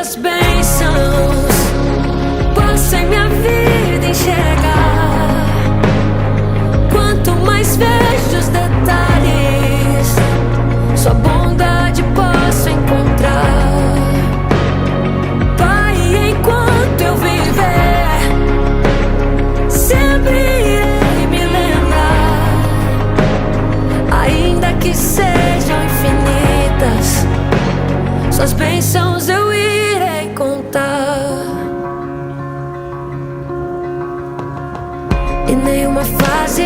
tuas bênçãos possa em minha vida enxergar. Quanto mais vejo os detalhes, sua bondade posso encontrar. Pai, enquanto eu viver, sempre irei me lembrar. Ainda que sejam infinitas, suas bênçãos eu irei contar. E nenhuma fase